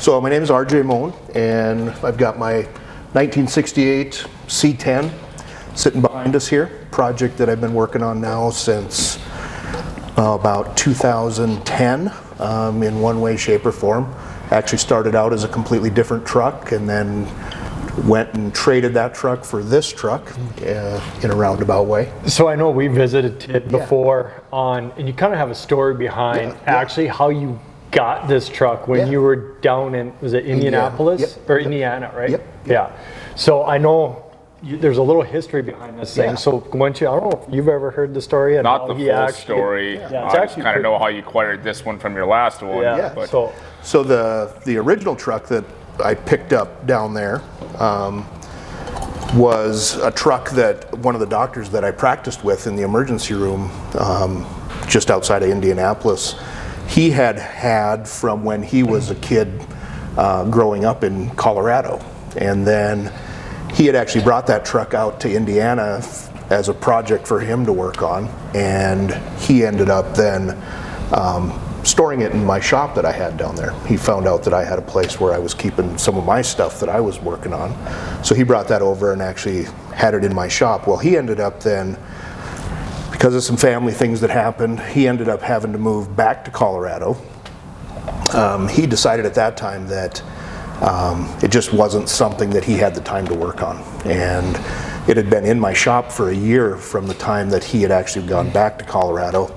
So my name is RJ Moen, and I've got my 1968 C10 sitting behind us here. Project that I've been working on now since about 2010 in one way, shape, or form. Actually started out as a completely different truck and then went and traded that truck for this truck in a roundabout way. So I know we visited it before and you kind of have a story behind actually how you got this truck when you were down in, was it Indianapolis? Or Indiana, right? Yeah. So I know there's a little history behind this thing. So why don't you, I don't know if you've ever heard the story. And not the full story. I just kind of know how you acquired this one from your last one. But. So the original truck that I picked up down there was a truck that one of the doctors that I practiced with in the emergency room just outside of Indianapolis, he had from when he was a kid growing up in Colorado. And then he had actually brought that truck out to Indiana as a project for him to work on, and he ended up then storing it in my shop that I had down there. He found out that I had a place where I was keeping some of my stuff that I was working on. So he brought that over and actually had it in my shop. Well, he ended up then, because of some family things that happened, he ended up having to move back to Colorado. He decided at that time that it just wasn't something that he had the time to work on. And it had been in my shop for a year from the time that he had actually gone back to Colorado.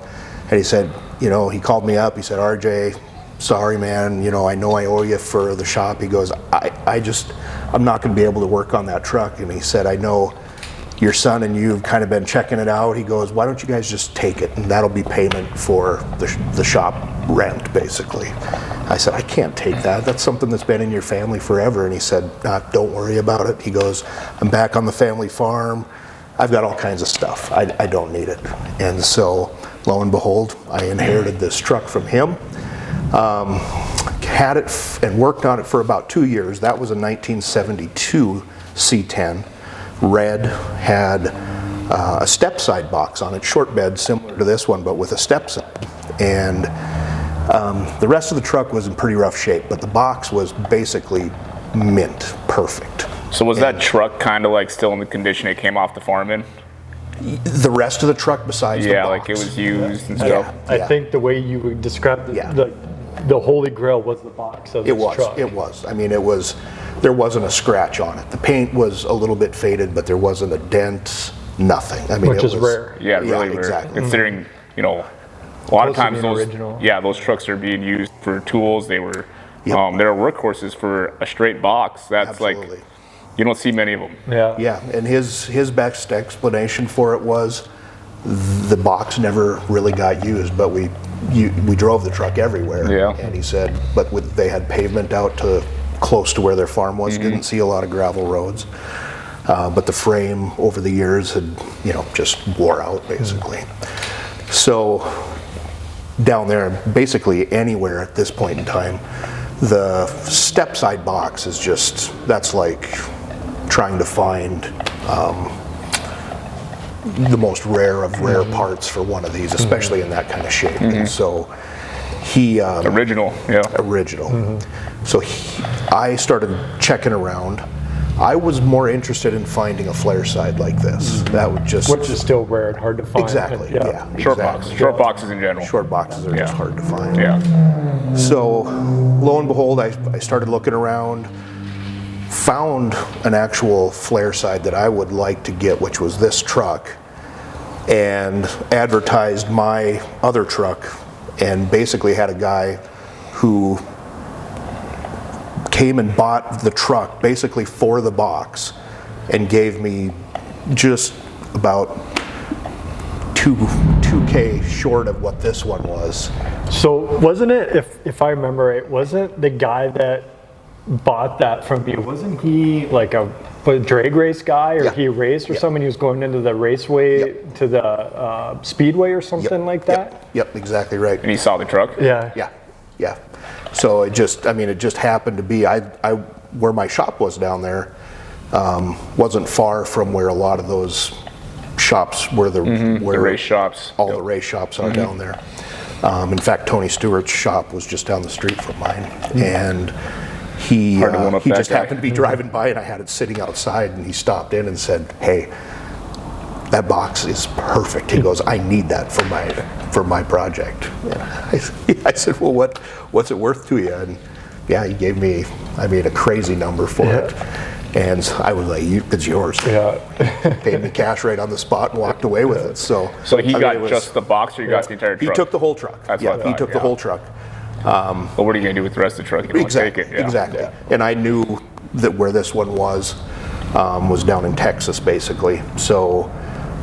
And he said, you know, he called me up, he said, RJ, sorry man, you know I owe you for the shop. He goes, I'm not gonna be able to work on that truck. And he said, I know your son and you've kind of been checking it out. He goes, why don't you guys just take it, and that'll be payment for the shop rent, basically. I said, I can't take that. That's something that's been in your family forever. And he said, don't worry about it. He goes, I'm back on the family farm. I've got all kinds of stuff. I don't need it. And so, lo and behold, I inherited this truck from him. Had it and worked on it for about 2 years. That was a 1972 C10. Red, had a step side box on it, short bed similar to this one, but with a step side. And the rest of the truck was in pretty rough shape, but the box was basically mint, perfect. So was that truck kind of like still in the condition it came off the farm in? The rest of the truck besides the box. Like it was used and stuff. I think the way you would describe the holy grail was the box of this truck. It was. I mean, there wasn't a scratch on it. The paint was a little bit faded, but there wasn't a dent, nothing. I mean, which is rare. Yeah, really rare. Exactly. Considering, you know, a lot of times those trucks are being used for tools. They were, there are workhorses for a straight box. That's like, you don't see many of them. Yeah, and his best explanation for it was the box never really got used, but we drove the truck everywhere. Yeah. And he said, but they had pavement out to close to where their farm was, didn't see a lot of gravel roads. But the frame over the years had, just wore out basically. So down there, basically anywhere at this point in time, the step side box is that's like trying to find the most rare of rare parts for one of these, especially in that kind of shape. And so he original. So I started checking around. I was more interested in finding a flare side like this. That would which is still rare and hard to find. Exactly. Short boxes in general. Short boxes are just hard to find. So lo and behold, I started looking around, found an actual flare side that I would like to get, which was this truck, and advertised my other truck, and basically had a guy who came and bought the truck basically for the box and gave me just about 2K short of what this one was. So wasn't it, if I remember right, wasn't the guy that bought that from you, wasn't he like a drag race guy, or he raced or something? He was going into the raceway to the speedway or something like that? Yep, exactly right. And he saw the truck? Yeah. So it just happened to be, where my shop was down there, wasn't far from where a lot of those shops where the race shops, the race shops are down there. In fact, Tony Stewart's shop was just down the street from mine, and he just happened to be driving by, and I had it sitting outside, and he stopped in and said, "Hey, that box is perfect." He goes, "I need that for my project." And I said, "Well, what's it worth to you?" And yeah, he gave me, a crazy number for it. And I was like, "It's yours." Yeah. Paid me cash right on the spot and walked away with it. So he got just the box, or you got the entire truck? He took the whole truck. That's what I thought, he took the whole truck. But what are you going to do with the rest of the truck? You don't Exactly. take it. Yeah. Exactly. Yeah. And I knew that where this one was down in Texas, basically. So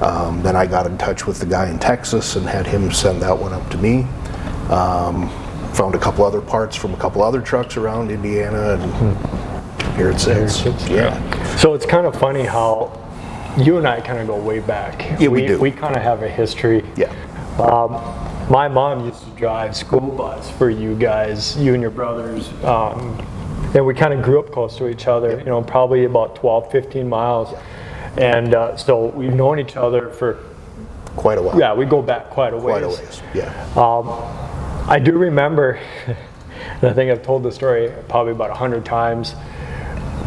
then I got in touch with the guy in Texas and had him send that one up to me. Found a couple other parts from a couple other trucks around Indiana, and here it sits. Yeah. So it's kind of funny how you and I kind of go way back. Yeah, we do. We kind of have a history. Yeah. My mom used to drive school bus for you guys, you and your brothers, and we kind of grew up close to each other, you know, probably about 12, 15 miles. And so we've known each other for quite a while. Yeah, we go back quite a ways. Quite a ways, yeah. I do remember, and I think I've told the story probably about 100 times,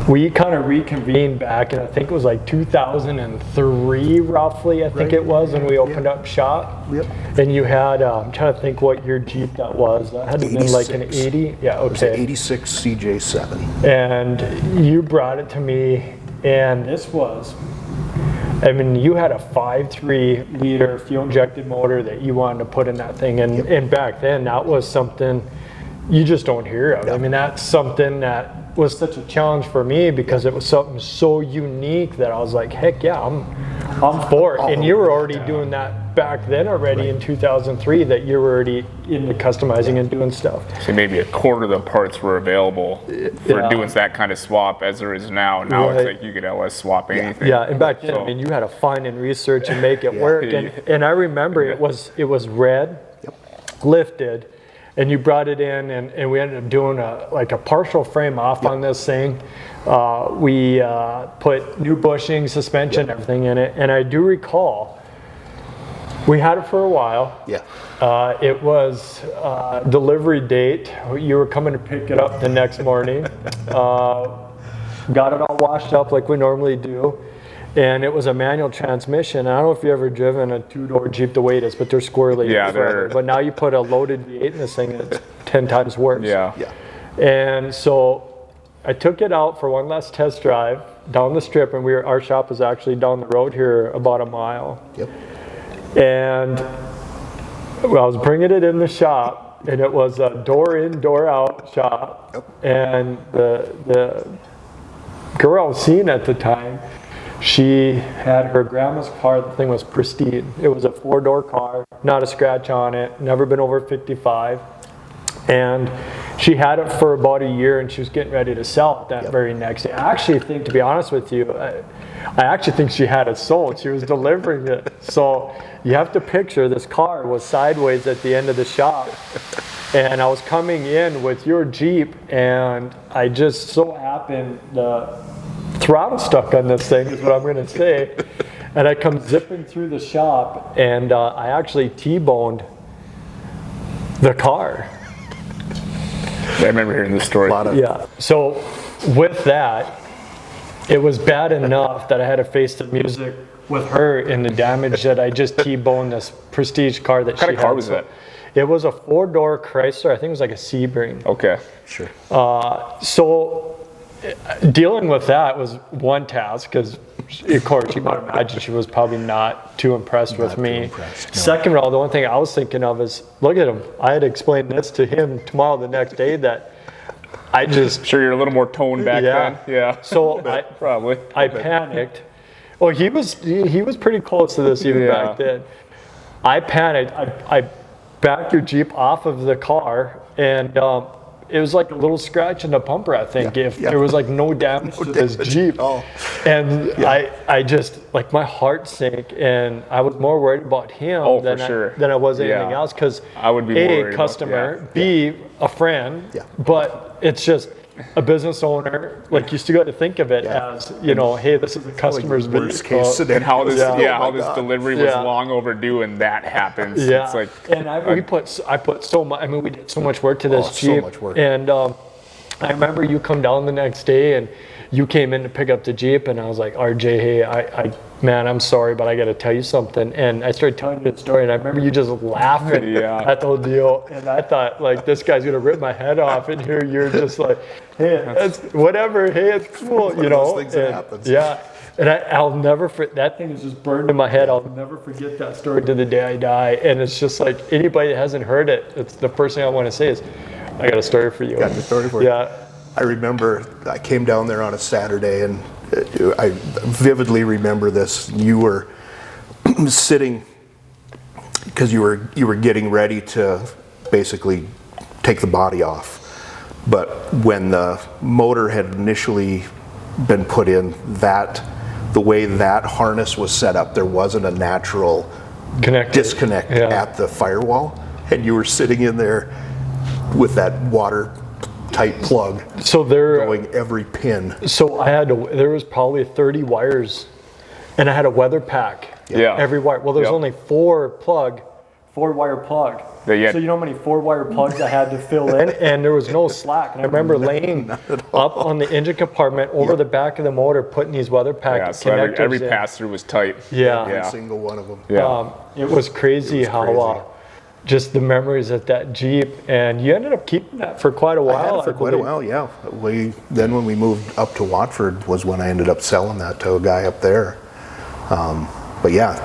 we kind of reconvened back, and I think it was like 2003 roughly, I think it was, when we opened up shop. Yep. And you had, I'm trying to think what your Jeep that was. That had to have been like an 80? Yeah, okay. It was an 86 CJ7. And you brought it to me, and this was, I mean, you had a 5.3 liter fuel injected motor that you wanted to put in that thing. And back then, that was something you just don't hear of. I mean, that's something that was such a challenge for me because it was something so unique that I was like, heck yeah, I'm for it. And you were already doing that back then already in 2003, that you were already into customizing and doing stuff. So maybe a quarter of the parts were available for doing that kind of swap as there is now. Now it's like you could LS swap anything. Yeah, and back then, I mean, you had to find and research and make it work. And I remember it was red, lifted, and you brought it in, and we ended up doing a partial frame off on this thing. We put new bushing, suspension, everything in it. And I do recall, we had it for a while. Yeah. It was delivery date. You were coming to pick it up the next morning. Got it all washed up like we normally do. And it was a manual transmission. I don't know if you've ever driven a two-door Jeep the way it is, but they're squirrely. Yeah, but now you put a loaded V8 in this thing, and it's 10 times worse. Yeah. And so I took it out for one last test drive down the strip, and our shop is actually down the road here about a mile. Yep. And I was bringing it in the shop, and it was a door in, door out shop. Yep. And the girl I was seeing at the time, she had her grandma's car. The thing was pristine. It was a 4-door car, not a scratch on it, never been over 55. And she had it for about a year, and she was getting ready to sell it that very next day. I actually think, to be honest with you, I actually think she had it sold. She was delivering it. So you have to picture this car was sideways at the end of the shop. And I was coming in with your Jeep, and I just so happened the throttle stuck on this thing is what I'm going to say. And I come zipping through the shop, and I actually T-boned the car. I remember hearing this story. Yeah. So with that, it was bad enough that I had to face the music with her in the damage that I just T-boned this prestige car that she had. What kind of car was that? It was a 4-door Chrysler. I think it was like a Sebring. Okay. Sure. So dealing with that was one task, because of course you might imagine she was probably not too impressed with me. Second of all, the one thing I was thinking of is, look at him. I had to explain this to him tomorrow, the next day, that I just... Sure, you're a little more toned back then. Yeah. So probably. I panicked. Well, he was pretty close to this even back then. I panicked. I backed your Jeep off of the car, and it was like a little scratch in the bumper, I think, if there was like no damage to this Jeep. And I just, like, my heart sank, and I was more worried about him than I was anything else, because I would be A, customer, B, a friend, but it's just a business owner. Like, you still got to think of it as, you know, hey, this is a customer's worst case scenario. And how this, how this delivery was long overdue, and that happens. It's like, and I put so much. I mean, we did so much work to this Jeep. So much work. And I remember you come down the next day and you came in to pick up the Jeep, and I was like, RJ, hey, man, I'm sorry, but I got to tell you something. And I started telling you the story, and I remember you just laughing at the whole deal. And I thought, like, this guy's going to rip my head off. And here you're just like, hey, it's whatever. Hey, it's cool, you know. Things that happens. Yeah. And I'll never forget, that thing is just burned in my head. I'll never forget that story to the day I die. And it's just like, anybody that hasn't heard it, it's the first thing I want to say is, I got a story for you. Got a story for you. Yeah. I remember I came down there on a Saturday, and I vividly remember this. You were sitting, because you were getting ready to basically take the body off. But when the motor had initially been put in, the way that harness was set up, there wasn't a natural disconnect at the firewall, and you were sitting in there with that watertight plug, going every pin. So there was probably 30 wires, and I had a weather pack. Every wire. Well, there's only 4-wire plug. So you know how many 4-wire plugs I had to fill in, and there was no slack. And I remember laying up on the engine compartment over the back of the motor, putting these weather pack so connectors every in. pass-through was tight. Every single one of them. It was crazy how just the memories of that Jeep, and you ended up keeping that for quite a while. I had it for quite a while, yeah. Then when we moved up to Watford was when I ended up selling that to a guy up there. But yeah,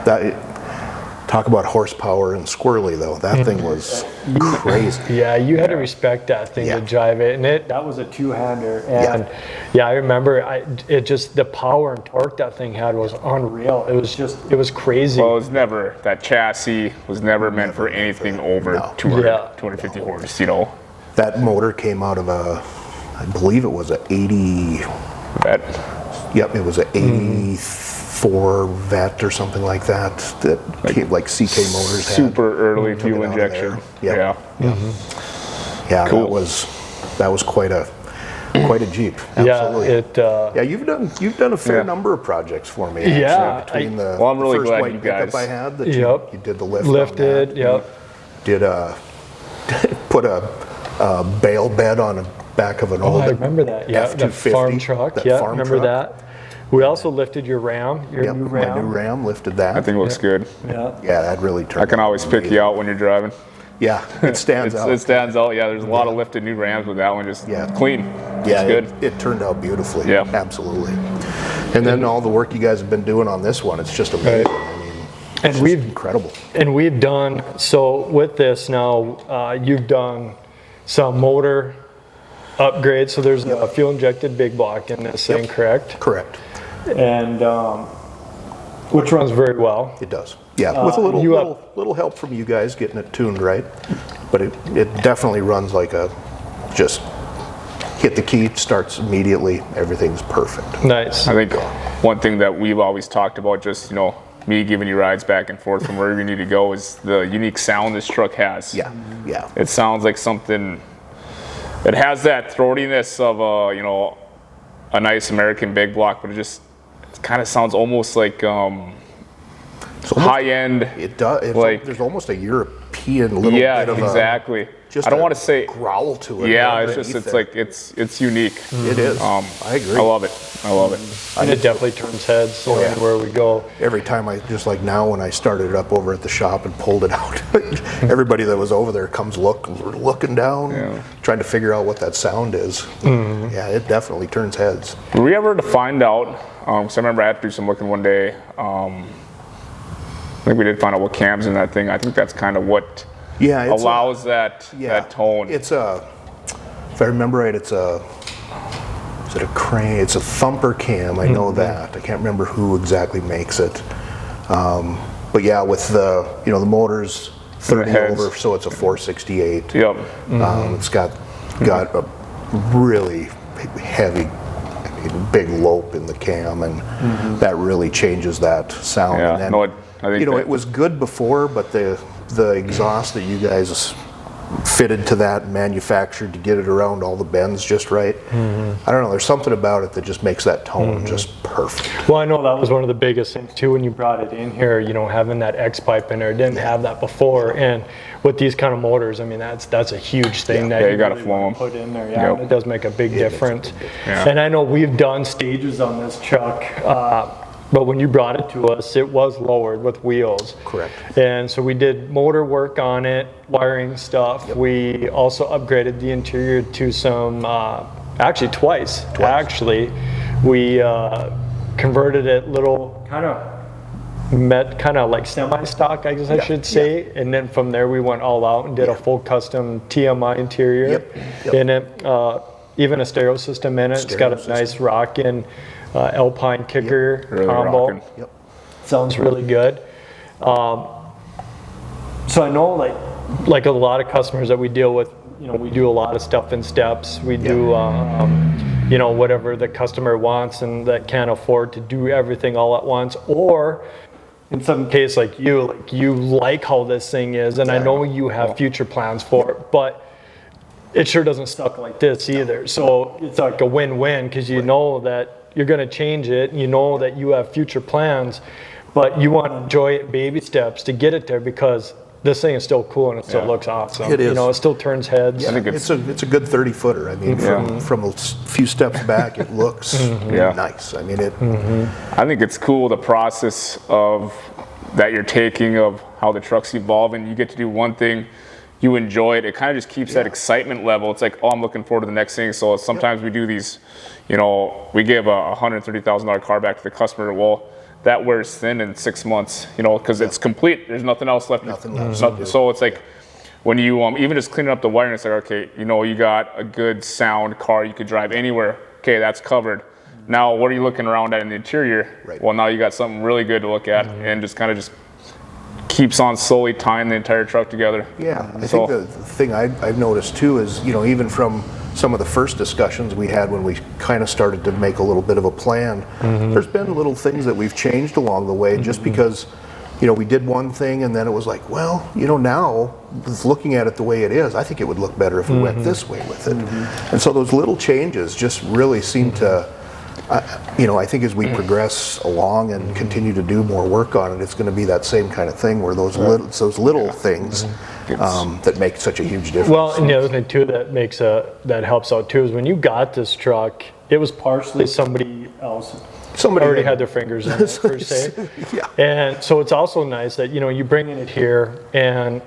talk about horsepower and squirrely though. That thing was crazy. Yeah, you had to respect that thing to drive it, and that was a two-hander. And I remember the power and torque that thing had was unreal. It was crazy. Well, that chassis was never meant for anything over 250 horse, you know. That motor came out of I believe it was a 80. Vet. Yep, it was a 84 Vet or something like that. Like CK Motors had. Super early fuel injection. Yeah. Cool. That was quite a Jeep. Absolutely. You've done a fair number of projects for me. Actually, between I'm really first glad white you guys. pickup I had that you did the lifted. Did put a bale bed on the back of an old I remember that. F-250 farm truck. Remember that. We also lifted your Ram, new Ram. My new Ram, lifted that. I think it looks good. Yeah, that really turned out. I can always pick you out when you're driving. Yeah, it stands out. It stands out. Yeah, there's a lot of lifted new Rams with that one. Just clean. Yeah, it's good. It turned out beautifully. Yeah, absolutely. And then all the work you guys have been doing on this one, it's just amazing. I mean, it's incredible. And we've done so with this now. You've done some motor upgrades. So there's a fuel injected big block in this thing, correct? Correct. And which runs very well. It does. Yeah, with a little help from you guys getting it tuned right, but it definitely runs like just hit the key, starts immediately, everything's perfect. Nice. I think one thing that we've always talked about, just me giving you rides back and forth from wherever you need to go, is the unique sound this truck has. Yeah. It sounds like something. It has that throatiness of a nice American big block, but it kind of sounds almost like high end. It does. There's almost a European little bit of exactly. I don't want to say growl to it. Yeah, it's unique. It is. I agree. I love it. And it definitely turns heads everywhere we go. Every time just like now when I started it up over at the shop and pulled it out, everybody that was over there comes looking down, trying to figure out what that sound is. Mm-hmm. Yeah, it definitely turns heads. Were we ever to find out? Because I remember I had to do some looking one day. I think we did find out what cam's in that thing. I think that's kind of what allows that tone. It's if I remember right, is it a Crane? It's a thumper cam. I know that. I can't remember who exactly makes it. But yeah, with the motor's 30 over, so it's a 468. Yep. It's got a really heavy, big lope in the cam, and that really changes that sound. Yeah. And then, I think it was good before, but the exhaust that you guys fitted to that, manufactured to get it around all the bends just right. I don't know, there's something about it that just makes that tone just perfect. Well, I know that was one of the biggest things too when you brought it in here, you know, having that X pipe in there. Didn't have that before, and with these kind of motors, I mean, that's a huge thing that you gotta really flow want them. to put in there. Yeah, Yep. it does make a big difference. Yeah. And I know we've done stages on this truck, but when you brought it to us, it was lowered with wheels. Correct. And so we did motor work on it, wiring stuff. We also upgraded the interior to some, actually twice. Actually, we converted it little kind of like semi-stock, I guess I should say. And then from there we went all out and did a full custom TMI interior. In it, even a stereo system in it. It's got a nice rockin' Alpine kicker Really combo. rocking. Sounds really good. So I know like a lot of customers that we deal with, you know, we do a lot of stuff in steps. We do, you know, whatever the customer wants and that can't afford to do everything all at once. Or in some case like you like how this thing is, and I know you have future plans for it, but it sure doesn't suck like this either. So it's like a win-win, because you know that you're going to change it, and you know that you have future plans, but you want to enjoy it in baby steps to get it there, because this thing is still cool and it still looks awesome. It is. You know, it still turns heads. I think It's a good 30-footer. I mean, from a few steps back, it looks nice. I mean, I think it's cool, the process of that you're taking of how the truck's evolving. You get to do one thing, you enjoy it. It kind of just keeps that excitement level. It's like, oh, I'm looking forward to the next thing. So sometimes we do these, you know, we give a $130,000 car back to the customer. Well, that wears thin in 6 months, you know, because it's complete. There's nothing else left. Nothing left. So it's like when you even just cleaning up the wiring, it's like, okay, you know, you got a good sound car, you could drive anywhere. Okay, that's covered. Now, what are you looking around at in the interior? Well, now you got something really good to look at, and just kind of just keeps on slowly tying the entire truck together. Yeah, I think the thing I've noticed too is, you know, even from some of the first discussions we had when we kind of started to make a little bit of a plan, there's been little things that we've changed along the way, just because, you know, we did one thing and then it was like, well, you know, now with looking at it the way it is, I think it would look better if we went this way with it. And so those little changes just really seem to, you know, I think as we progress along and continue to do more work on it, it's going to be that same kind of thing where those little things that make such a huge difference. Well, and the other thing too that helps out too is when you got this truck, it was partially somebody else. Somebody already had their fingers in it, per se. And so it's also nice that, you know, you bringing it here and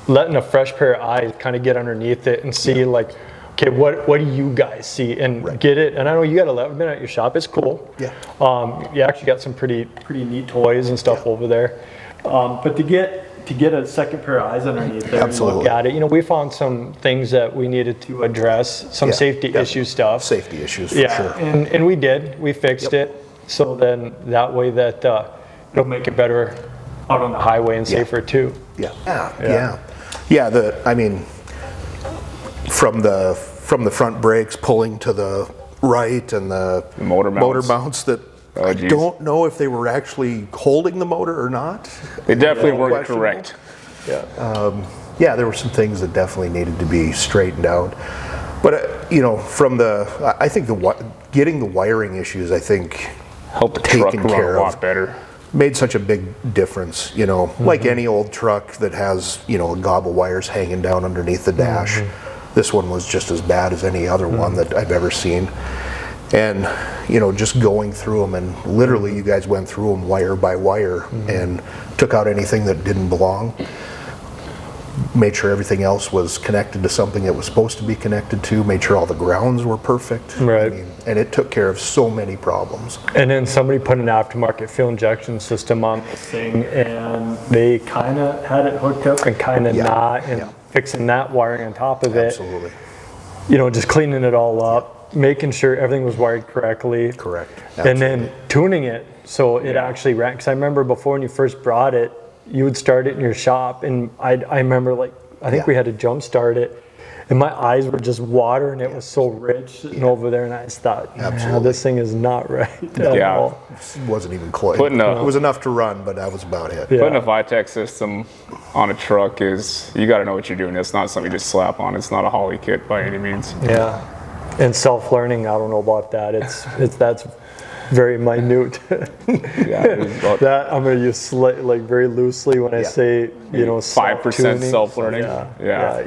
letting a fresh pair of eyes kind of get underneath it and see like, okay, what do you guys see, and get it. And I know you got 11 minutes at your shop. It's cool. You actually got some pretty neat toys and stuff over there. But to get a second pair of eyes underneath there and look at it, you know, we found some things that we needed to address, some safety issue stuff. Safety issues, for sure. And we did. We fixed it. So then that way that it'll make it better out on the highway and safer too. I mean, from the front brakes pulling to the right and the motor mounts that I don't know if they were actually holding the motor or not. They definitely weren't correct. There were some things that definitely needed to be straightened out. But you know, I think getting the wiring issues, I think, helped the truck run a lot better. Made such a big difference, you know, like any old truck that has, you know, a gob of wires hanging down underneath the dash. This one was just as bad as any other one that I've ever seen. And, you know, just going through them, and literally you guys went through them wire by wire and took out anything that didn't belong, made sure everything else was connected to something it was supposed to be connected to, made sure all the grounds were perfect. Right. I mean, and it took care of so many problems. And then somebody put an aftermarket fuel injection system on this thing, and they kind of had it hooked up and kind of not, and fixing that wiring on top of it. Absolutely. You know, just cleaning it all up, making sure everything was wired correctly. Correct. And then tuning it so it actually ran. Because I remember before when you first brought it, you would start it in your shop, and I remember, like, I think we had to jump start it, and my eyes were just watering. It was so rich sitting over there, and I just thought, this thing is not right at all. It wasn't even close. It was enough to run, but that was about it. Putting a VITEC system on a truck is, you got to know what you're doing. It's not something you just slap on. It's not a Holly kit by any means. Yeah, and self-learning, I don't know about that. That's very minute. That I'm going to use like very loosely when I say, 5% self-learning.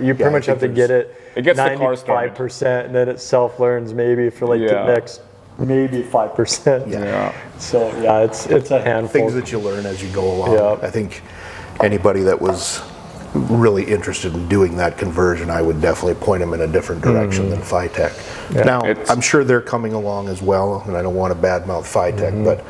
You pretty much have to get it. It gets the car started. 95%, and then it self-learns maybe for like the next maybe 5%. So it's a handful. Things that you learn as you go along. I think anybody that was really interested in doing that conversion, I would definitely point them in a different direction than VITEC. Now, I'm sure they're coming along as well, and I don't want to badmouth VITEC, but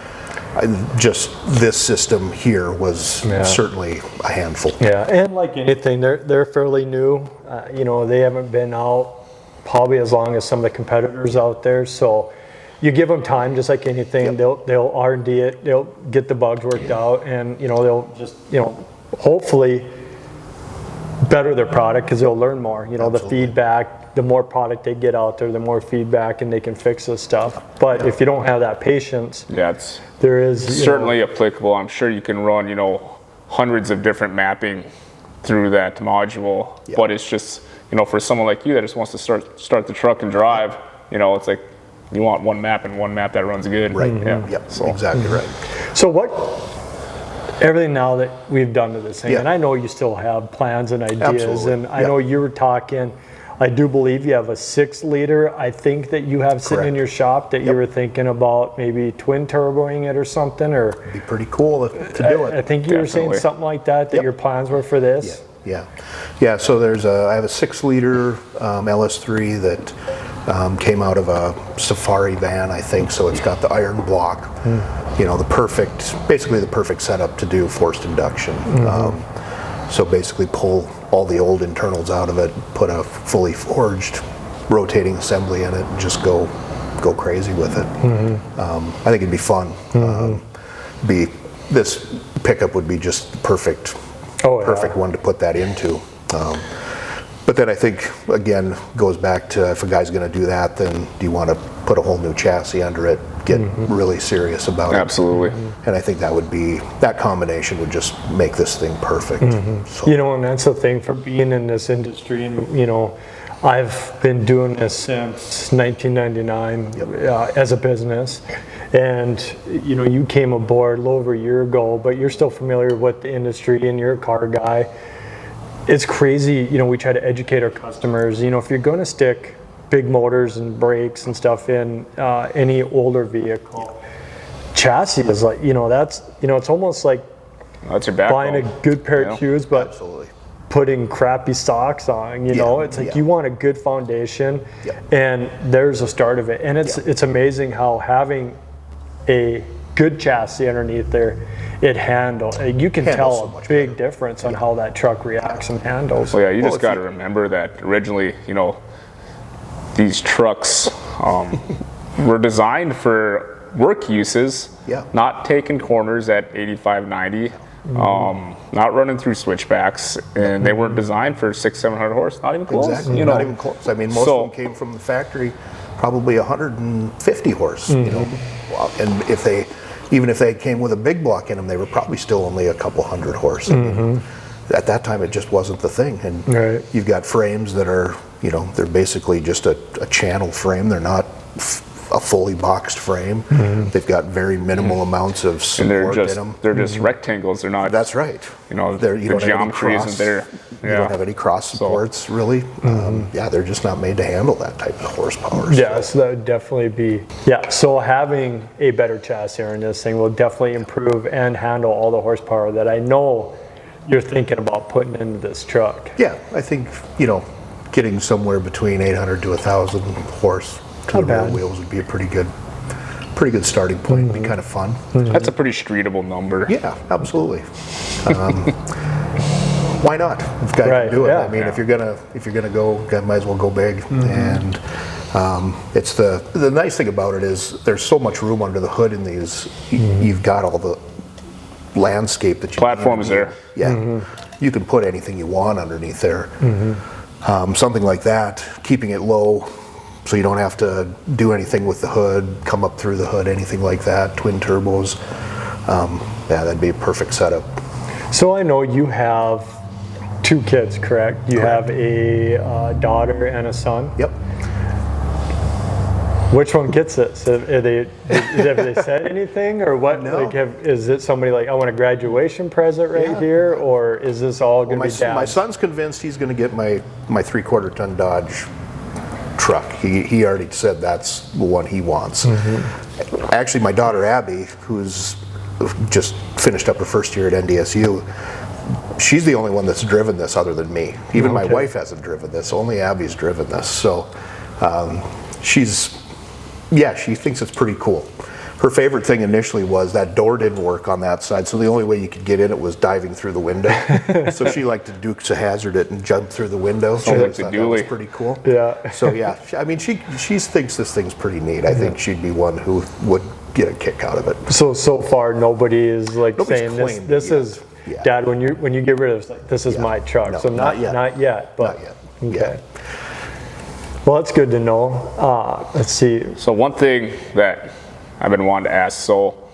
just this system here was certainly a handful. Yeah, and like anything, they're fairly new. They haven't been out probably as long as some of the competitors out there, so you give them time, just like anything. They'll R&D it, they'll get the bugs worked out, and they'll just hopefully better their product because they'll learn more. The feedback, the more product they get out there, the more feedback, and they can fix this stuff. But if you don't have that patience, there is certainly applicable. I'm sure you can run hundreds of different mapping through that module, but it's just for someone like you that just wants to start the truck and drive, it's like you want one map and one map that runs good. Right. So. Exactly right. So everything now that we've done to this thing, and I know you still have plans and ideas, and I know you were talking, I do believe you have a 6-liter, I think, that you have sitting in your shop that you were thinking about maybe twin turboing it or something, or it'd be pretty cool to do it. I think you were saying something like that your plans were for this. Yeah. So I have a 6-liter LS3 that came out of a safari van, I think. So it's got the iron block, basically the perfect setup to do forced induction. So basically pull all the old internals out of it, put a fully forged rotating assembly in it, and just go crazy with it. I think it'd be fun. This pickup would be just perfect one to put that into. But then I think, again, goes back to if a guy's going to do that, then do you want to put a whole new chassis under it, get really serious about it? Absolutely. And I think that combination would just make this thing perfect. So. And that's the thing for being in this industry, and I've been doing this since 1999 as a business, and you came aboard a little over a year ago, but you're still familiar with the industry and you're a car guy. It's crazy, we try to educate our customers. If you're going to stick big motors and brakes and stuff in any older vehicle, chassis is like, it's almost like that's your backbone. Buying a good pair of shoes, but putting crappy socks on. It's like you want a good foundation, and there's a start of it. And it's amazing how having a good chassis underneath there, you can tell a big difference on how that truck reacts and handles. Well, you just got to remember that originally, these trucks were designed for work uses, not taking corners at 85, 90, not running through switchbacks, and they weren't designed for 600-700 horse, not even close. Exactly, not even close. I mean, most of them came from the factory, probably 150 horse, and even if they came with a big block in them, they were probably still only a couple hundred horse. I mean, at that time, it just wasn't the thing. And you've got frames that are, they're basically just a channel frame. They're not a fully boxed frame. They've got very minimal amounts of support in them. They're just rectangles. They're not. That's right. The geometry isn't there. You don't have any cross supports, really. They're just not made to handle that type of horsepower. So that would definitely be. So having a better chassis in this thing will definitely improve and handle all the horsepower that I know you're thinking about putting into this truck. I think, getting somewhere between 800 to 1,000 horse to the rear wheels would be a pretty good starting point. It'd be kind of fun. That's a pretty streetable number. Yeah, absolutely. Why not? If guys can do it. I mean, if you're gonna go, might as well go big. And it's the nice thing about it is there's so much room under the hood in these. You've got all the landscape that you platforms there. You can put anything you want underneath there. something like that, keeping it low so you don't have to do anything with the hood, come up through the hood, anything like that, twin turbos. Yeah, that'd be a perfect setup. So I know you have 2 kids, correct? You have a daughter and a son? Yep. Which one gets this? Have they said anything, or what? No. Like, is it somebody like, I want a graduation present right here, or is this all going to be Dad's? My son's convinced he's going to get my 3/4 ton Dodge truck. He already said that's the one he wants. Actually, my daughter Abby, who's just finished up her first year at NDSU, she's the only one that's driven this other than me. Even my wife hasn't driven this. Only Abby's driven this. So she thinks it's pretty cool. Her favorite thing initially was that door didn't work on that side, so the only way you could get in it was diving through the window. So she liked to Dukes of Hazzard it and jump through the window. She like thought the that was dually. pretty cool. Yeah. So yeah, I mean, she thinks this thing's pretty neat. I think she'd be one who would get a kick out of it. So far, nobody is like Nobody's saying claimed this it is yet. Dad. When you get rid of this, like, this is my truck. No, so not yet. Not yet. But Not yet. okay. Well, that's good to know. Let's see. So one thing that I've been wanting to ask, so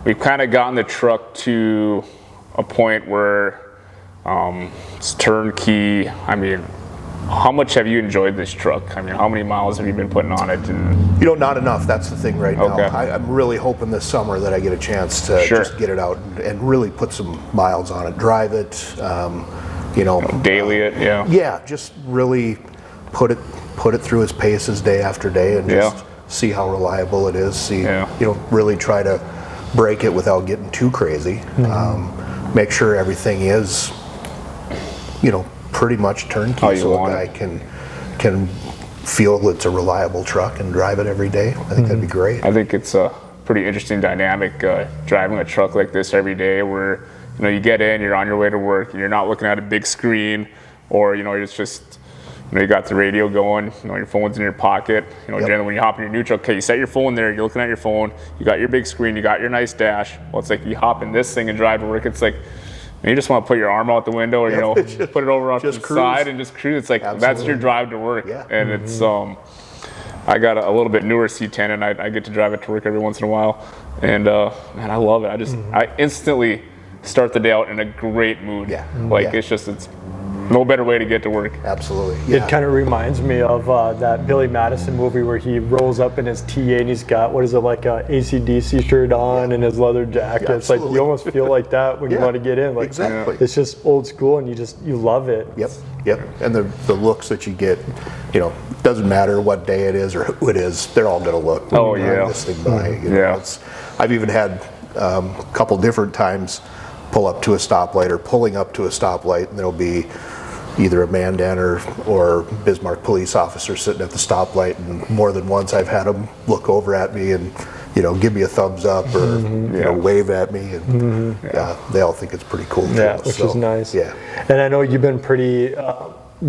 we've kind of gotten the truck to a point where it's turnkey. I mean, how much have you enjoyed this truck? I mean, how many miles have you been putting on it? And Not enough. That's the thing right now. Okay. I'm really hoping this summer that I get a chance to just get it out and really put some miles on it, drive it, daily it, yeah. Yeah, just really put it through its paces day after day and just see how reliable it is. Really try to break it without getting too crazy. Make sure everything is, pretty much turnkey, so a guy can feel it's a reliable truck and drive it every day. I think that'd be great. I think it's a pretty interesting dynamic driving a truck like this every day, where you get in, you're on your way to work, and you're not looking at a big screen, or it's just you got the radio going, your phone's in your pocket. Generally when you hop in your new truck, okay, you set your phone there, you're looking at your phone, you got your big screen, you got your nice dash. Well, it's like you hop in this thing and drive to work. It's like you just want to put your arm out the window, or put it over on the side and just cruise. It's like that's your drive to work. And it's I got a little bit newer C10, and I get to drive it to work every once in a while, and man, I love it. I instantly start the day out in a great mood. It's no better way to get to work. Absolutely. It kind of reminds me of that Billy Madison movie where he rolls up in his TA and he's got, like a AC/DC shirt on and his leather jacket. It's like you almost feel like that when you want to get in. Like, exactly. It's just old school and you love it. Yep. And the looks that you get, doesn't matter what day it is or who it is, they're all going to look. This thing by. I've even had a couple different times pull up to a stoplight or pulling up to a stoplight, and there'll be either a mandan or Bismarck police officer sitting at the stoplight, and more than once I've had them look over at me and give me a thumbs up or wave at me, and they all think it's pretty cool. Which is nice. And I know you've been pretty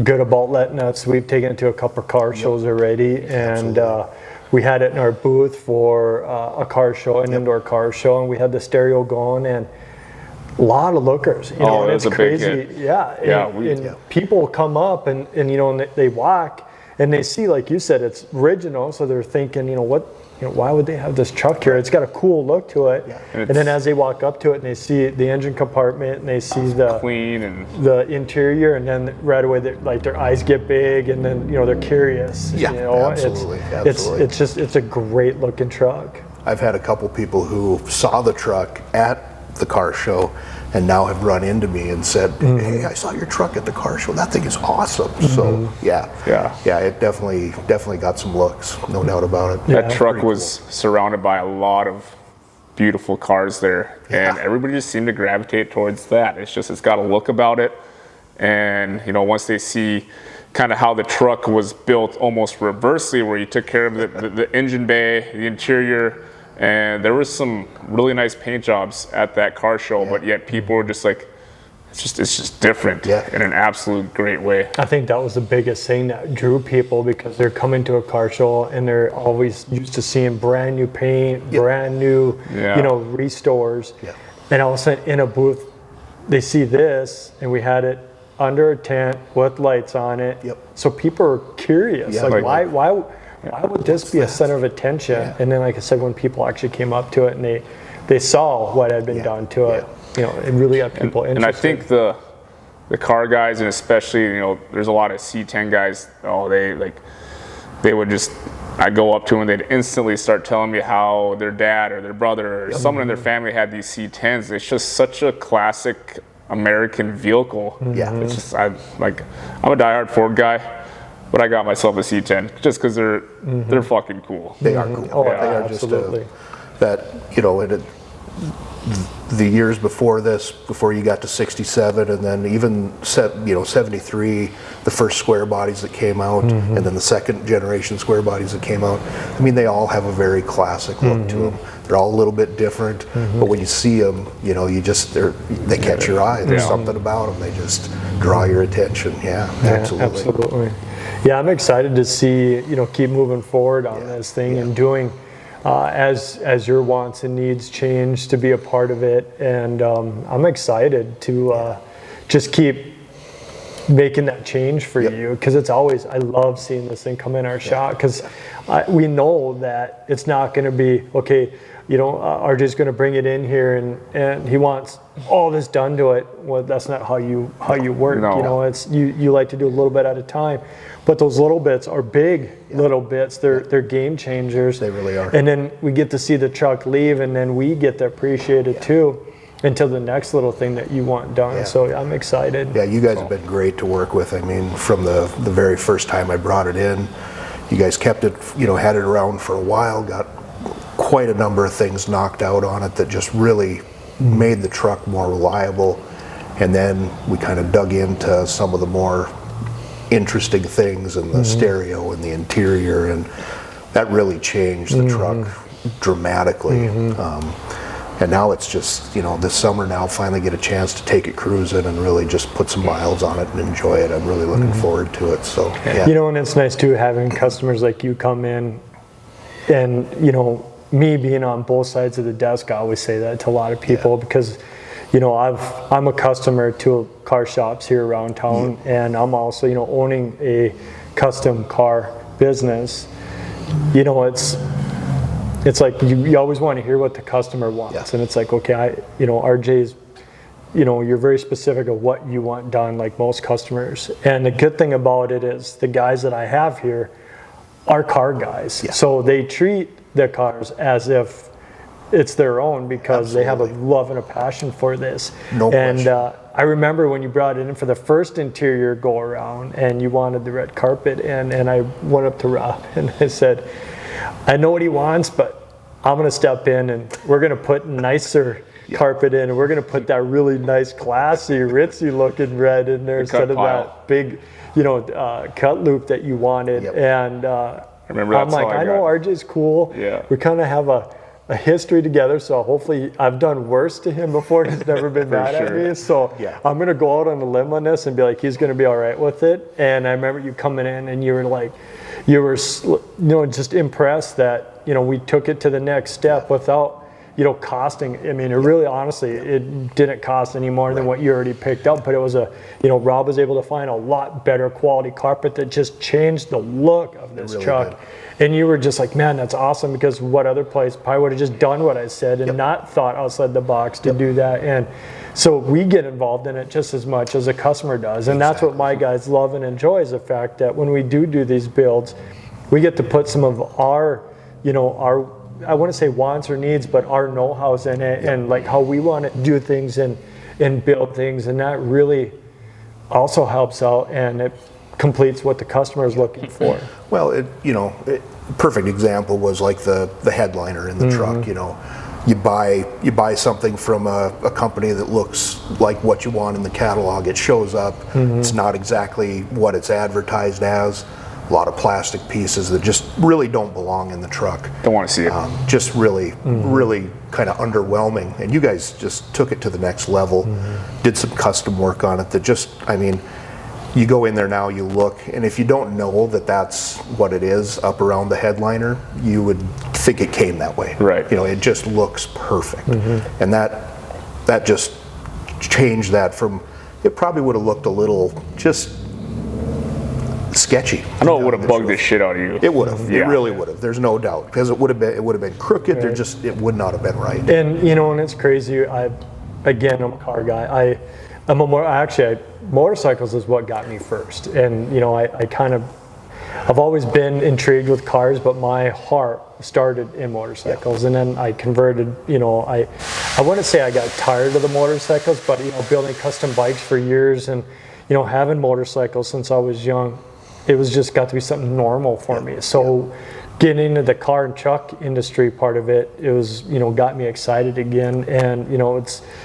good about letting us. We've taken it to a couple of car shows already, and we had it in our booth for a car show, an indoor car show, and we had the stereo going, and a lot of lookers, and it's crazy. And people come up and they walk and they see, like you said, it's original, so they're thinking, why would they have this truck here? It's got a cool look to it. And then as they walk up to it and they see the engine compartment and they see the clean and the interior, and then right away their eyes get big, and then they're curious. Absolutely. It's a great looking truck. I've had a couple people who saw the truck at the car show and now have run into me and said, hey, I saw your truck at the car show. That thing is awesome. So it definitely got some looks, no doubt about it. That truck was surrounded by a lot of beautiful cars there, and everybody just seemed to gravitate towards that. It's got a look about it, and once they see kind of how the truck was built almost reversely, where you took care of the engine bay, the interior, and there was some really nice paint jobs at that car show, but yet people were just like, it's just different in an absolute great way. I think that was the biggest thing that drew people, because they're coming to a car show and they're always used to seeing brand new paint, brand new, restores. And all of a sudden in a booth, they see this, and we had it under a tent with lights on it. Yep. So people are curious, like why would this be a center of attention? Yeah. And then, like I said, when people actually came up to it and they saw what had been done to it, you know, it really got people interested. And I think the car guys, and especially, you know, there's a lot of C10 guys, they would just, I'd go up to them and they'd instantly start telling me how their dad or their brother or someone in their family had these C10s. It's just such a classic American vehicle. Yeah. It's just, I'm a diehard Ford guy, but I got myself a C10 just because they're fucking cool. They are cool. Oh, they are absolutely. just that, you know, the years before this, before you got to 67, and then even 73, the first square bodies that came out, and then the second generation square bodies that came out. I mean, they all have a very classic look to them. They're all a little bit different, but when you see them, you know, they catch your eye. There's something about them. They just draw your attention. Yeah, absolutely. Absolutely. Yeah, I'm excited to see, you know, keep moving forward on this thing and doing. As your wants and needs change, to be a part of it, and I'm excited to just keep making that change for you, because it's always, I love seeing this thing come in our shop, because we know that it's not going to be okay. You know, RJ's going to bring it in here and he wants all this done to it. Well, that's not how you work. No. You know, it's you like to do a little bit at a time, but those little bits are big little bits. They're game changers. They really are. And then we get to see the truck leave, and then we get to appreciate it too, until the next little thing that you want done. So I'm excited. Yeah, you guys have been great to work with. I mean, from the very first time I brought it in, you guys kept it, you know, had it around for a while, got quite a number of things knocked out on it that just really made the truck more reliable. And then we kind of dug into some of the more interesting things in the stereo and the interior, and that really changed the truck dramatically. And now it's just, you know, this summer now finally get a chance to take it cruising and really just put some miles on it and enjoy it. I'm really looking forward to it. So yeah. You know, and it's nice too having customers like you come in, and you know, me being on both sides of the desk, I always say that to a lot of people, because you know, I'm a customer to car shops here around town, and I'm also, you know, owning a custom car business. You know, it's like you always want to hear what the customer wants, and it's like, okay, you know, RJ's, you know, you're very specific of what you want done, like most customers. And the good thing about it is the guys that I have here are car guys, so they treat the cars as if it's their own, because they have a love and a passion for this. And I remember when you brought it in for the first interior go around and you wanted the red carpet, and I went up to Rob and I said, I know what he wants, but I'm going to step in and we're going to put nicer carpet in, and we're going to put that really nice, classy, ritzy looking red in there instead of that big, you know, cut loop that you wanted. And I'm like, I know RJ's cool. We kind of have a history together, so hopefully I've done worse to him before. He's never been mad at me. So I'm going to go out on a limb on this and be like, he's going to be all right with it. And I remember you coming in and you were like, you were, you know, just impressed that, you know, we took it to the next step without, you know, costing. I mean, it really, honestly, it didn't cost any more than what you already picked up, but it was you know, Rob was able to find a lot better quality carpet that just changed the look of this truck. And you were just like, man, that's awesome, because what other place probably would have just done what I said and not thought outside the box to do that. And so we get involved in it just as much as a customer does. And that's what my guys love and enjoy, is the fact that when we do these builds, we get to put some of our, you know, our, I wouldn't say wants or needs, but our know-hows in it, and like how we want to do things and build things. And that really also helps out, and it completes what the customer is looking for. Well, you know, perfect example was like the headliner in the truck. You know, you buy something from a company that looks like what you want in the catalog. It shows up. It's not exactly what it's advertised as. A lot of plastic pieces that just really don't belong in the truck. Don't want to see it. Just really kind of underwhelming. And you guys just took it to the next level. Did some custom work on it that just, I mean, you go in there now, you look, and if you don't know that that's what it is up around the headliner, you would think it came that way. Right. You know, it just looks perfect. And that just changed that from, it probably would have looked a little just sketchy. I know it would have bugged the shit out of you. It would have. Yeah. It really would have. There's no doubt, because it would have been crooked. Right. It would not have been right. And and it's crazy. I'm a car guy. Motorcycles is what got me first. And I've always been intrigued with cars, but my heart started in motorcycles. And then I converted, I wouldn't say I got tired of the motorcycles, but building custom bikes for years and having motorcycles since I was young, it was just got to be something normal for me. So getting into the car and truck industry part of it, it was, got me excited again. And,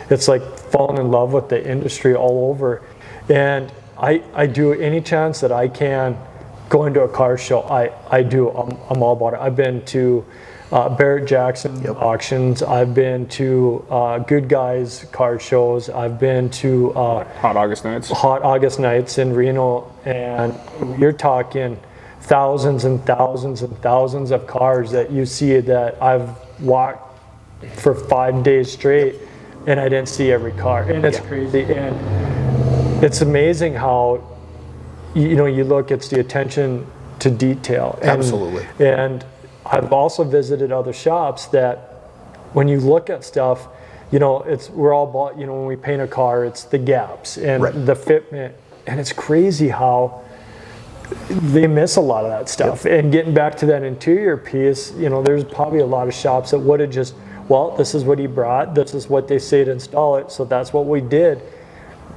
it's like falling in love with the industry all over. And I do any chance that I can go into a car show, I do. I'm all about it. I've been to Barrett Jackson auctions. I've been to Good Guys car shows. I've been to Hot August Nights in Reno, and you're talking thousands and thousands and thousands of cars that you see that I've walked for 5 days straight, and I didn't see every car, and it's crazy. And it's amazing how you look, it's the attention to detail. Absolutely. And I've also visited other shops that when you look at stuff, we're all about, when we paint a car, it's the gaps and the fitment. And it's crazy how they miss a lot of that stuff. And getting back to that interior piece, there's probably a lot of shops that would have just, this is what he brought, this is what they say to install it, so that's what we did.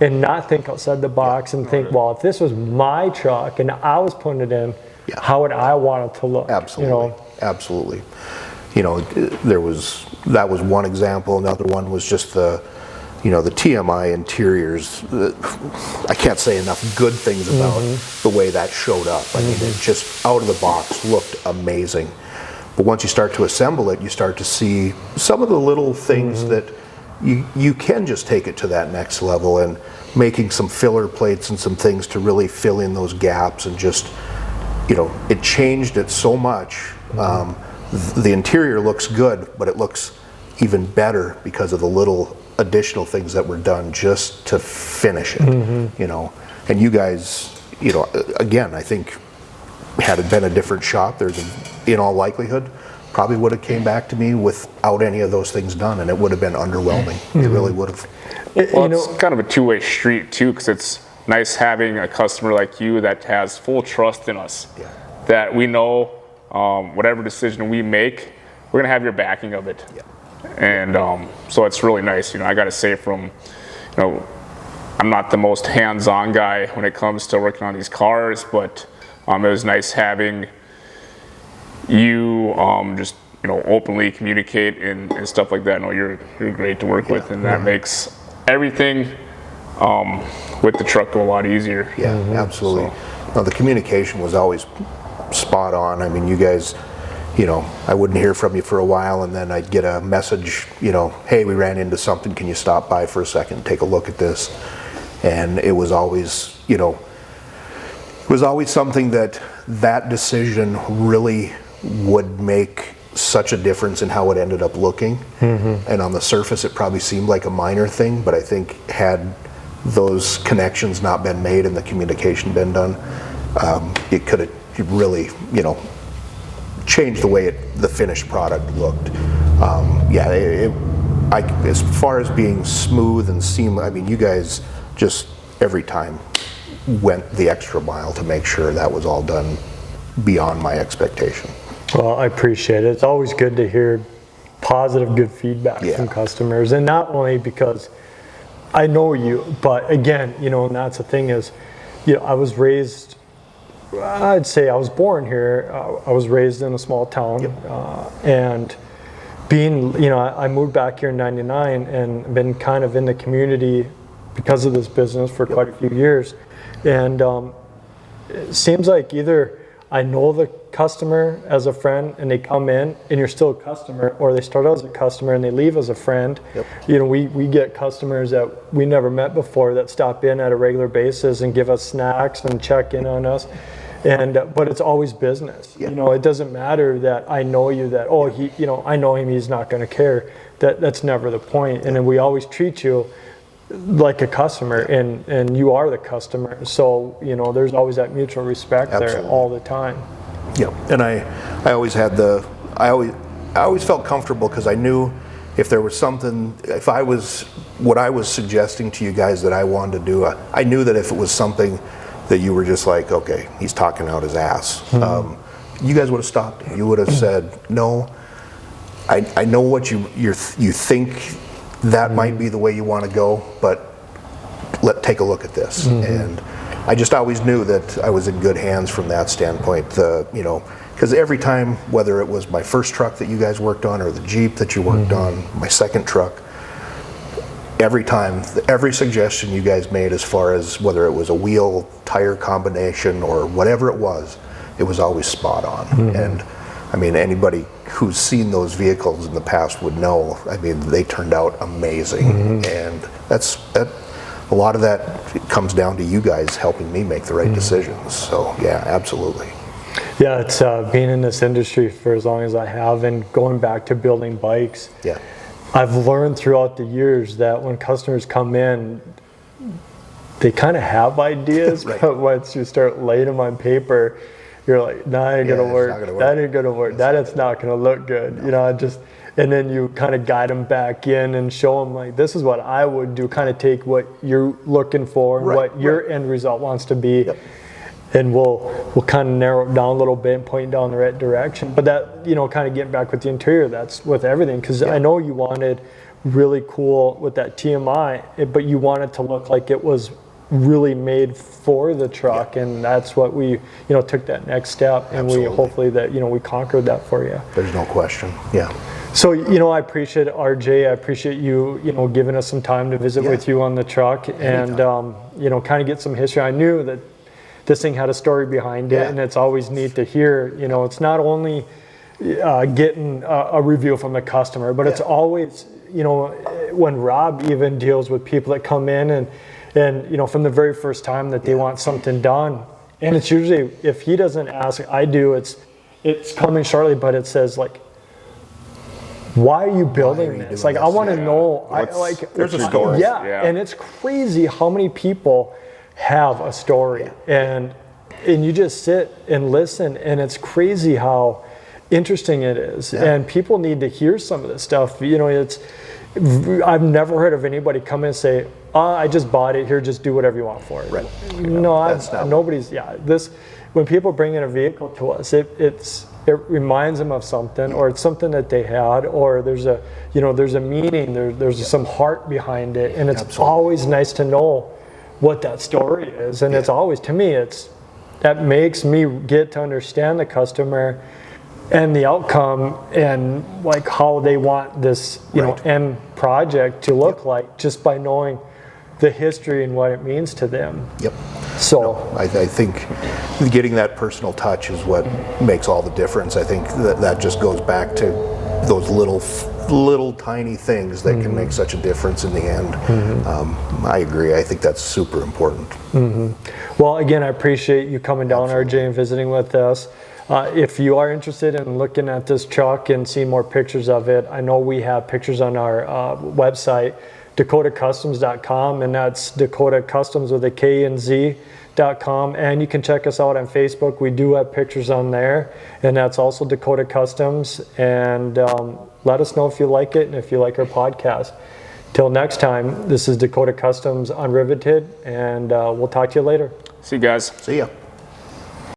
And not think outside the box and think, if this was my truck and I was putting it in, how would I want it to look? Absolutely. Absolutely. That was one example. Another one was just the TMI interiors. I can't say enough good things about the way that showed up. I mean, it just out of the box looked amazing. But once you start to assemble it, you start to see some of the little things that you can just take it to that next level, and making some filler plates and some things to really fill in those gaps, and just, it changed it so much. The interior looks good, but it looks even better because of the little additional things that were done just to finish it, And you guys, again, I think had it been a different shop, in all likelihood, probably would have came back to me without any of those things done, and it would have been underwhelming. It really would have. It's kind of a two-way street too, because it's nice having a customer like you that has full trust in us, that we know whatever decision we make, we're gonna have your backing of it. And so it's really nice. I got to say, I'm not the most hands-on guy when it comes to working on these cars, but it was nice having you just openly communicate and stuff like that. You're great to work with, and that makes everything with the truck go a lot easier. Absolutely. The communication was always spot on. I mean, you guys, I wouldn't hear from you for a while, and then I'd get a message, hey, we ran into something, can you stop by for a second and take a look at this? And it was always, something that decision really would make such a difference in how it ended up looking. And on the surface, it probably seemed like a minor thing, but I think had those connections not been made and the communication been done, it could have really, changed the way the finished product looked. As far as being smooth and seamless, I mean, you guys just every time went the extra mile to make sure that was all done beyond my expectation. Well, I appreciate it. It's always good to hear positive, good feedback from customers, and not only because I know you, but again, and that's the thing is, I was raised, I'd say I was born here. I was raised in a small town, and being, I moved back here in '99 and been kind of in the community because of this business for quite a few years. And it seems like either I know the customer as a friend and they come in and you're still a customer, or they start out as a customer and they leave as a friend. We get customers that we never met before that stop in at a regular basis and give us snacks and check in on us. And but it's always business. It doesn't matter that I know you, that I know him, he's not going to care. That's never the point. And then we always treat you like a customer, and you are the customer. So, you know, there's always that mutual respect there all the time. Yeah, and I always had I always felt comfortable because I knew if there was something, if I was, what I was suggesting to you guys that I wanted to do, I knew that if it was something that you were just like, okay, he's talking out his ass, you guys would have stopped it. You would have said, no, I know what you think that might be the way you want to go, but take a look at this. And I just always knew that I was in good hands from that standpoint. You know, because every time, whether it was my first truck that you guys worked on or the Jeep that you worked on, my second truck, every time, every suggestion you guys made as far as whether it was a wheel, tire combination, or whatever it was always spot on. And I mean, anybody who's seen those vehicles in the past would know, I mean, they turned out amazing. And a lot of that comes down to you guys helping me make the right decisions. So yeah, absolutely. Yeah, it's being in this industry for as long as I have and going back to building bikes. Yeah. I've learned throughout the years that when customers come in, they kind of have ideas, but once you start laying them on paper, you're like, that ain't gonna work. That ain't gonna work. That it's not gonna look good. You know, and then you kind of guide them back in and show them like, this is what I would do. Kind of take what you're looking for and what your end result wants to be, and we'll kind of narrow it down a little bit and point down the right direction. But that, you know, kind of getting back with the interior, that's with everything, because I know you wanted really cool with that TMI, but you wanted to look like it was really made for the truck, and that's what we, you know, took that next step, and we hopefully that, you know, we conquered that for you. There's no question. Yeah. So, you know, I appreciate RJ. I appreciate you, you know, giving us some time to visit with you on the truck and, you know, kind of get some history. I knew that this thing had a story behind it, and it's always neat to hear. You know, it's not only getting a review from the customer, but it's always, you know, when Rob even deals with people that come in and you know, from the very first time that they want something done, and it's usually, if he doesn't ask, I do. It's coming shortly, but it says like, why are you building this? Like, I want to know. There's a story. Yeah, and it's crazy how many people have a story, and you just sit and listen, and it's crazy how interesting it is. And people need to hear some of this stuff. You know, I've never heard of anybody come in and say, I just bought it here, just do whatever you want for it. Right. No, nobody's, when people bring in a vehicle to us, it reminds them of something, or it's something that they had, or there's a meaning, there's some heart behind it, and it's always nice to know what that story is. And it's always, to me, that makes me get to understand the customer and the outcome, and like how they want this, you know, end project to look like, just by knowing the history and what it means to them. So I think getting that personal touch is what makes all the difference. I think that just goes back to those little tiny things that can make such a difference in the end. I agree. I think that's super important. Well, again, I appreciate you coming down, RJ, and visiting with us. If you are interested in looking at this truck and seeing more pictures of it, I know we have pictures on our website, dakotacustoms.com, and that's Dakota Customs with a K and Z.com. And you can check us out on Facebook. We do have pictures on there, and that's also Dakota Customs. And let us know if you like it and if you like our podcast. Till next time, this is Dakota Customs un-RIVETED, and we'll talk to you later. See you guys. See ya.